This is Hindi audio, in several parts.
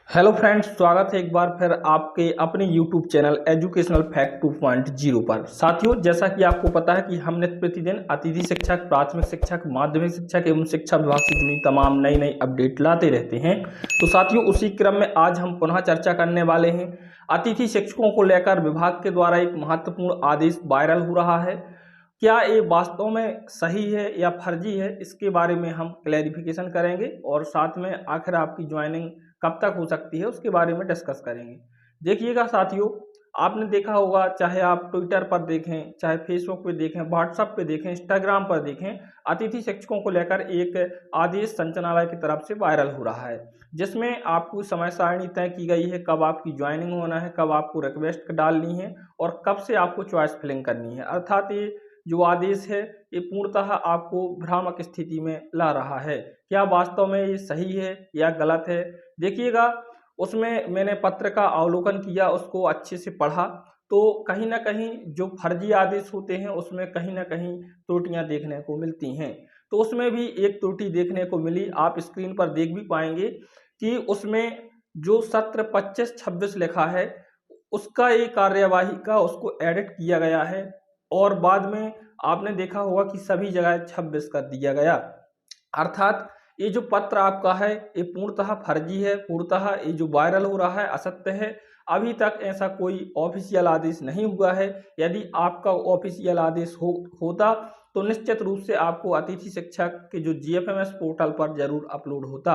हेलो फ्रेंड्स, स्वागत है एक बार फिर आपके अपने यूट्यूब चैनल एजुकेशनल फैक्ट 2.0 पर। साथियों, जैसा कि आपको पता है कि हम नित्य प्रतिदिन अतिथि शिक्षक, प्राथमिक शिक्षक, माध्यमिक शिक्षक एवं शिक्षा विभाग से जुड़ी तमाम नई नई अपडेट लाते रहते हैं। तो साथियों, उसी क्रम में आज हम पुनः चर्चा करने वाले हैं। अतिथि शिक्षकों को लेकर विभाग के द्वारा एक महत्वपूर्ण आदेश वायरल हो रहा है। क्या ये वास्तव में सही है या फर्जी है, इसके बारे में हम क्लैरिफिकेशन करेंगे और साथ में आखिर आपकी ज्वाइनिंग कब तक हो सकती है उसके बारे में डिस्कस करेंगे। देखिएगा साथियों, आपने देखा होगा, चाहे आप ट्विटर पर देखें, चाहे फेसबुक पे देखें, व्हाट्सएप पे देखें, इंस्टाग्राम पर देखें, अतिथि शिक्षकों को लेकर एक आदेश संचालनालय की तरफ से वायरल हो रहा है, जिसमें आपको समय सारणी तय की गई है, कब आपकी ज्वाइनिंग होना है, कब आपको रिक्वेस्ट डालनी है और कब से आपको चॉइस फिलिंग करनी है। अर्थात ये जो आदेश है ये पूर्णतः आपको भ्रामक स्थिति में ला रहा है। क्या वास्तव में ये सही है या गलत है? देखिएगा, उसमें मैंने पत्र का अवलोकन किया, उसको अच्छे से पढ़ा, तो कहीं ना कहीं जो फर्जी आदेश होते हैं उसमें कहीं ना कहीं त्रुटियां देखने को मिलती हैं। तो उसमें भी एक त्रुटि देखने को मिली, आप स्क्रीन पर देख भी पाएंगे कि उसमें जो सत्र 25-26 लिखा है उसका एक कार्यवाही का उसको एडिट किया गया है और बाद में आपने देखा होगा कि सभी जगह 26 कर दिया गया। अर्थात ये जो पत्र आपका है ये पूर्णतः फर्जी है, पूर्णतः ये जो वायरल हो रहा है असत्य है। अभी तक ऐसा कोई ऑफिशियल आदेश नहीं हुआ है। यदि आपका ऑफिशियल आदेश होता तो निश्चित रूप से आपको अतिथि शिक्षक के जो जीएफएमएस पोर्टल पर जरूर अपलोड होता।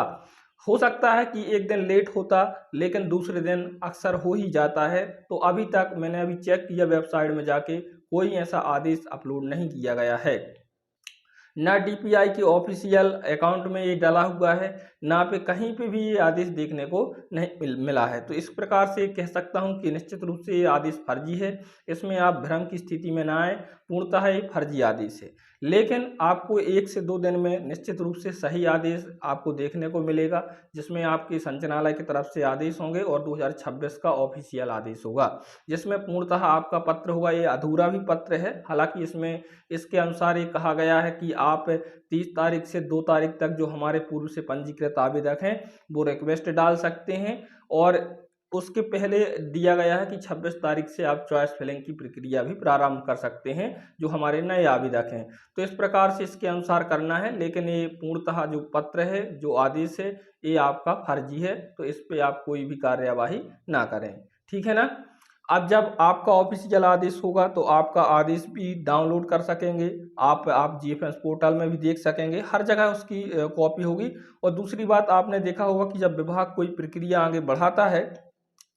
हो सकता है कि एक दिन लेट होता, लेकिन दूसरे दिन अक्सर हो ही जाता है। तो अभी तक मैंने अभी चेक किया वेबसाइट में जाके, कोई ऐसा आदेश अपलोड नहीं किया गया है। ना डीपीआई के ऑफिशियल अकाउंट में ये डाला हुआ है, ना पे कहीं पे भी ये आदेश देखने को नहीं मिला है। तो इस प्रकार से कह सकता हूँ कि निश्चित रूप से ये आदेश फर्जी है। इसमें आप भ्रम की स्थिति में ना आए, पूर्णतः ये फर्जी आदेश है। लेकिन आपको 1 से 2 दिन में निश्चित रूप से सही आदेश आपको देखने को मिलेगा, जिसमें आपके संचालनालय की तरफ से आदेश होंगे और 2026 का ऑफिशियल आदेश होगा, जिसमें पूर्णतः आपका पत्र होगा। ये अधूरा भी पत्र है, हालांकि इसमें इसके अनुसार ये कहा गया है कि आप 30 तारीख से 2 तारीख तक जो हमारे पूर्व से पंजीकृत आवेदक हैं वो रिक्वेस्ट डाल सकते हैं, और उसके पहले दिया गया है कि 26 तारीख से आप चॉइस फिलिंग की प्रक्रिया भी प्रारंभ कर सकते हैं जो हमारे नए आवेदक हैं। तो इस प्रकार से इसके अनुसार करना है, लेकिन ये पूर्णतः जो पत्र है, जो आदेश है, ये आपका फर्जी है। तो इस पे आप कोई भी कार्यवाही ना करें, ठीक है ना। अब जब आपका ऑफिशियल आदेश होगा तो आपका आदेश भी डाउनलोड कर सकेंगे आप जीएफएस पोर्टल में भी देख सकेंगे, हर जगह उसकी कॉपी होगी। और दूसरी बात, आपने देखा होगा कि जब विभाग कोई प्रक्रिया आगे बढ़ाता है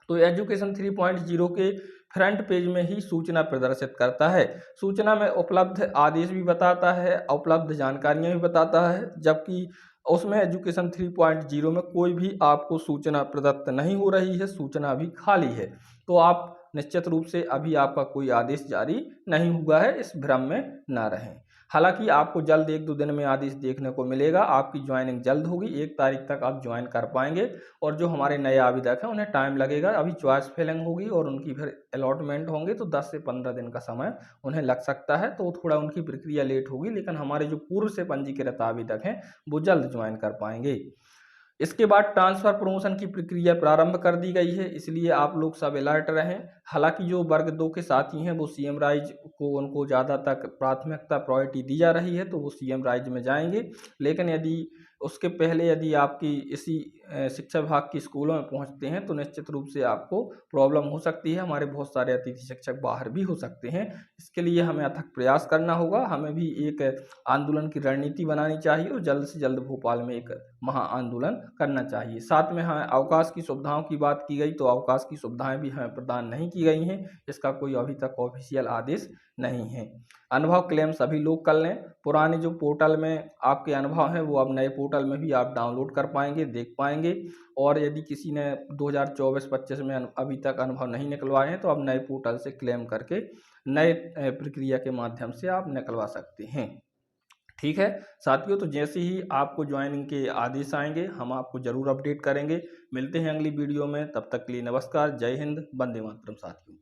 तो एजुकेशन 3.0 के फ्रंट पेज में ही सूचना प्रदर्शित करता है। सूचना में उपलब्ध आदेश भी बताता है, उपलब्ध जानकारियां भी बताता है, जबकि उसमें एजुकेशन 3.0 में कोई भी आपको सूचना प्रदत्त नहीं हो रही है, सूचना भी खाली है। तो आप निश्चित रूप से अभी आपका कोई आदेश जारी नहीं हुआ है, इस भ्रम में ना रहें। हालांकि आपको जल्द 1-2 दिन में आदेश देखने को मिलेगा, आपकी ज्वाइनिंग जल्द होगी, 1 तारीख तक आप ज्वाइन कर पाएंगे। और जो हमारे नए आवेदक हैं उन्हें टाइम लगेगा, अभी चॉइस फिलिंग होगी और उनकी फिर अलॉटमेंट होंगे, तो 10 से 15 दिन का समय उन्हें लग सकता है। तो थोड़ा उनकी प्रक्रिया लेट होगी, लेकिन हमारे जो पूर्व से पंजीकृत आवेदक हैं वो जल्द ज्वाइन कर पाएंगे। इसके बाद ट्रांसफर प्रमोशन की प्रक्रिया प्रारंभ कर दी गई है, इसलिए आप लोग सब अलर्ट रहें। हालांकि जो वर्ग 2 के साथी हैं वो सीएम राइज को उनको ज़्यादा तक प्राथमिकता प्रायोरिटी दी जा रही है, तो वो सीएम राइज में जाएंगे। लेकिन यदि उसके पहले यदि आपकी इसी शिक्षा विभाग की स्कूलों में पहुंचते हैं तो निश्चित रूप से आपको प्रॉब्लम हो सकती है। हमारे बहुत सारे अतिथि शिक्षक बाहर भी हो सकते हैं। इसके लिए हमें अथक प्रयास करना होगा, हमें भी एक आंदोलन की रणनीति बनानी चाहिए और जल्द से जल्द भोपाल में एक महा आंदोलन करना चाहिए। साथ में हमें अवकाश की सुविधाओं की बात की गई, तो अवकाश की सुविधाएं भी हमें प्रदान नहीं की गई हैं, इसका कोई अभी तक ऑफिशियल आदेश नहीं है। अनुभव क्लेम सभी लोग कर लें, पुराने जो पोर्टल में आपके अनुभव हैं वो अब नए पोर्टल में भी आप डाउनलोड कर पाएंगे, देख पाएंगे। और यदि किसी ने 2024-25 में अभी तक अनुभव नहीं निकलवाए हैं तो आप नए पोर्टल से क्लेम करके नए प्रक्रिया के माध्यम से आप निकलवा सकते हैं, ठीक है साथियों। तो जैसे ही आपको ज्वाइनिंग के आदेश आएंगे हम आपको जरूर अपडेट करेंगे। मिलते हैं अगली वीडियो में, तब तक के लिए नमस्कार, जय हिंद, वंदे मातरम साथियों।